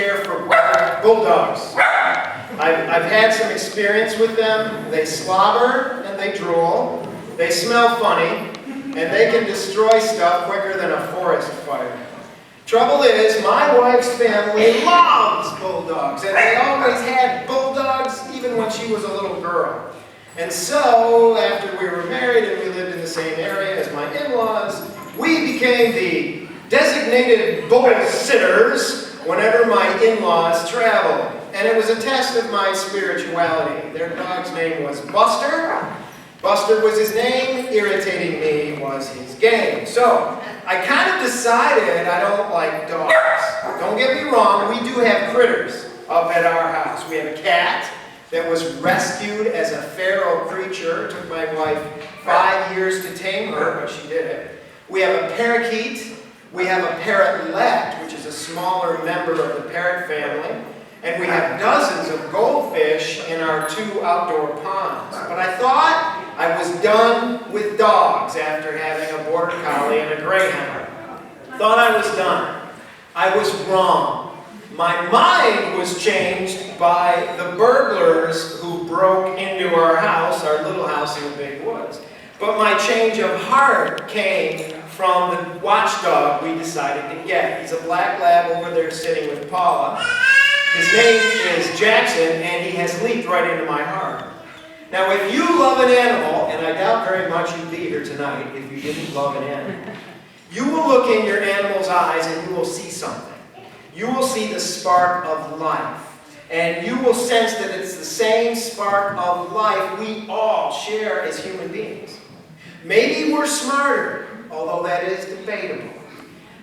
care for bulldogs. I've had some experience with them. They slobber and they drool. They smell funny. And they can destroy stuff quicker than a forest fire. Trouble is, my wife's family loves bulldogs. And they always had bulldogs even when she was a little girl. And so, after we were married and we lived in the same area as my in-laws, we became the designated bull sitters whenever my in-laws traveled. And it was a test of my spirituality. Their dog's name was Buster. Buster was his name, irritating me was his game. So, I kind of decided I don't like dogs. Don't get me wrong, we do have critters up at our house. We have a cat that was rescued as a feral creature. It took my wife 5 years to tame her, but she did it. We have a parakeet. We have a parrotlet, which is a smaller member of the parrot family. And we have dozens of goldfish in our 2 outdoor ponds. But I thought I was done with dogs after having a border collie and a greyhound. Thought I was done. I was wrong. My mind was changed by the burglars who broke into our house, our little house in the big woods. But my change of heart came from the watchdog we decided to get. He's a black lab over there sitting with Paula. His name is Jackson, and he has leaped right into my heart. Now, if you love an animal, and I doubt very much you'd be here tonight if you didn't love an animal, you will look in your animal's eyes and you will see something. You will see the spark of life. And you will sense that it's the same spark of life we all share as human beings. Maybe we're smarter, although that is debatable.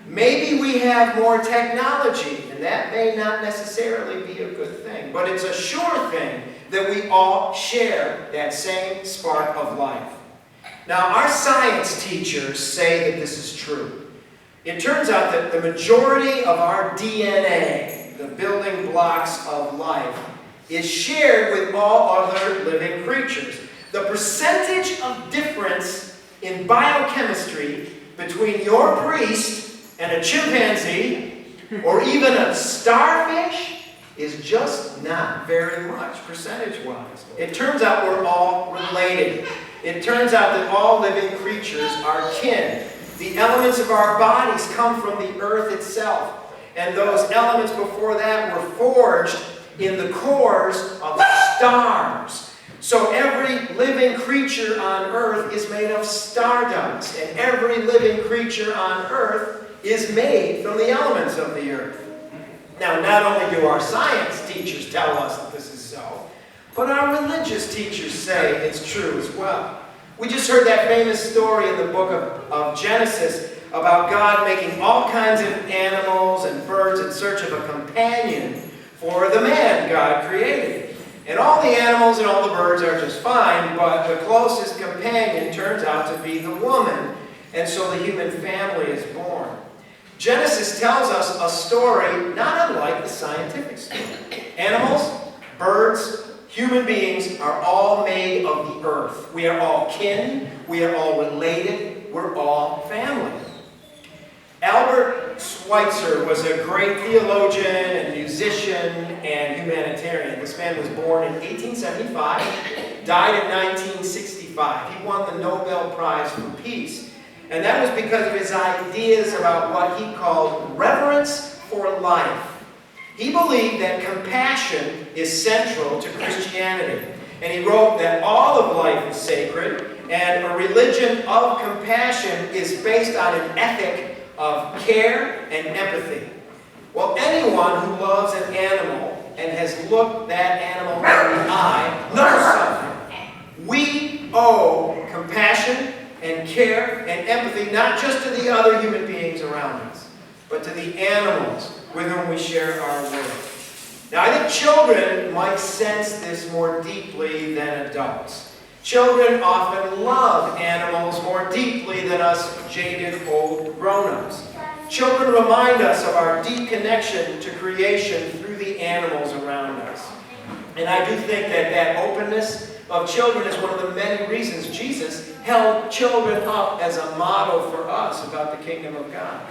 Maybe we have more technology, and that may not necessarily be a good thing. But it's a sure thing that we all share that same spark of life. Now, our science teachers say that this is true. It turns out that the majority of our DNA, the building blocks of life, is shared with all other living creatures. The percentage of difference in biochemistry between your priest and a chimpanzee, or even a starfish, is just not very much, percentage-wise. It turns out we're all related. It turns out that all living creatures are kin. The elements of our bodies come from the earth itself. And those elements before that were forged in the cores of stars. So every living creature on earth is made of stardust. And every living creature on earth is made from the elements of the earth. Now, not only do our science teachers tell us that this is so, but our religious teachers say it's true as well. We just heard that famous story in the book of Genesis about God making all kinds of animals and birds in search of a companion for the man God created. And all the animals and all the birds are just fine, but the closest companion turns out to be the woman. And so the human family is born. Genesis tells us a story not unlike the scientific story. Animals, birds, human beings are all made of the earth. We are all kin, we are all related, we're all family. Albert Schweitzer was a great theologian and musician and humanitarian. This man was born in 1875, died in 1965. He won the Nobel Prize for Peace. And that was because of his ideas about what he called reverence for life. He believed that compassion is central to Christianity. And he wrote that all of life is sacred, and a religion of compassion is based on an ethic of care and empathy. Well, anyone who loves an animal and has looked that animal in the eye knows something. We owe compassion and care and empathy, not just to the other human beings around us, but to the animals with whom we share our world. Now, I think children might sense this more deeply than adults. Children often love animals more deeply than us jaded old grown-ups. Children remind us of our deep connection to creation through the animals around us. And I do think that that openness of children is one of the many reasons Jesus held children up as a model for us about the kingdom of God.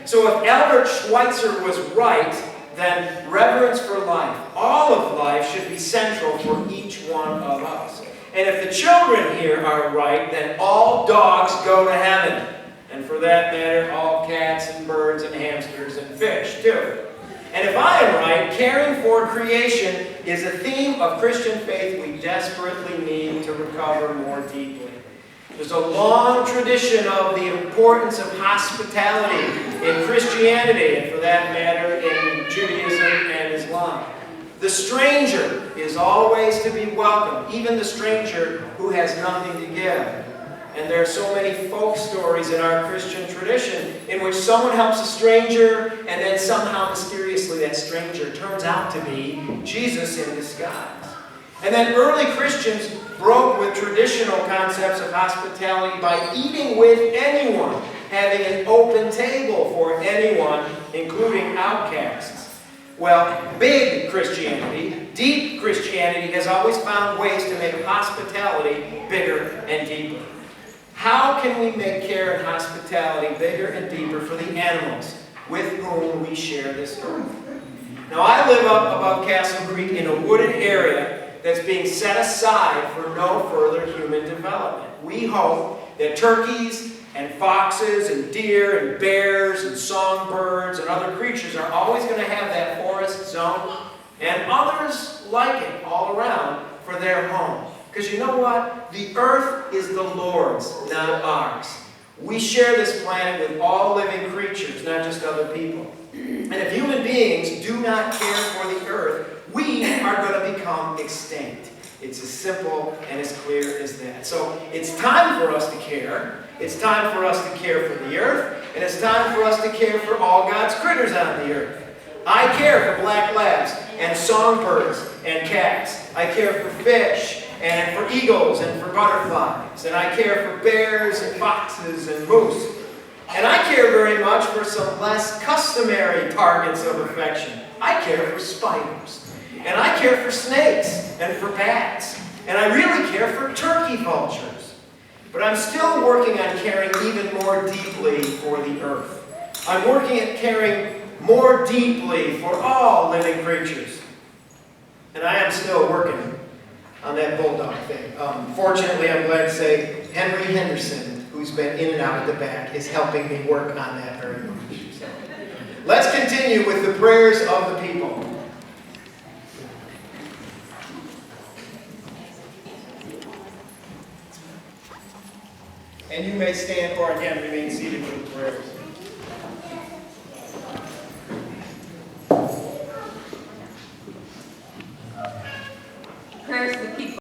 So if Albert Schweitzer was right, then reverence for life, all of life, should be central for each one of us. And if the children here are right, then all dogs go to heaven. And for that matter, all cats and birds and hamsters and fish, too. And if I am right, caring for creation is a theme of Christian faith we desperately need to recover more deeply. There's a long tradition of the importance of hospitality in Christianity, and for that matter, in Judaism and Islam. The stranger is always to be welcomed, even the stranger who has nothing to give. And there are so many folk stories in our Christian tradition in which someone helps a stranger, and then somehow mysteriously that stranger turns out to be Jesus in disguise. And then early Christians broke with traditional concepts of hospitality by eating with anyone, having an open table for anyone, including outcasts. Well, big Christianity, deep Christianity, has always found ways to make hospitality bigger and deeper. How can we make care and hospitality bigger and deeper for the animals with whom we share this earth? Now, I live up above Castle Creek in a wooded area that's being set aside for no further human development. We hope that turkeys and foxes and deer and bears and songbirds and other creatures are always going to have that forest zone and others like it all around for their home. Because you know what? The earth is the Lord's, not ours. We share this planet with all living creatures, not just other people. And if human beings do not care for the earth, we are going to become extinct. It's as simple and as clear as that. So it's time for us to care. It's time for us to care for the earth. And it's time for us to care for all God's critters on the earth. I care for black labs and songbirds and cats. I care for fish and for eagles and for butterflies. And I care for bears and foxes and moose. And I care very much for some less customary targets of affection. I care for spiders. And I care for snakes and for bats. And I really care for turkey vultures. But I'm still working on caring even more deeply for the earth. I'm working at caring more deeply for all living creatures. And I am still working on that bulldog thing. Fortunately, I'm glad to say Henry Henderson, who's been in and out at the back, is helping me work on that very much. So, let's continue with the prayers of the people. And you may stand or again remain seated for the prayers. Prayers of the people.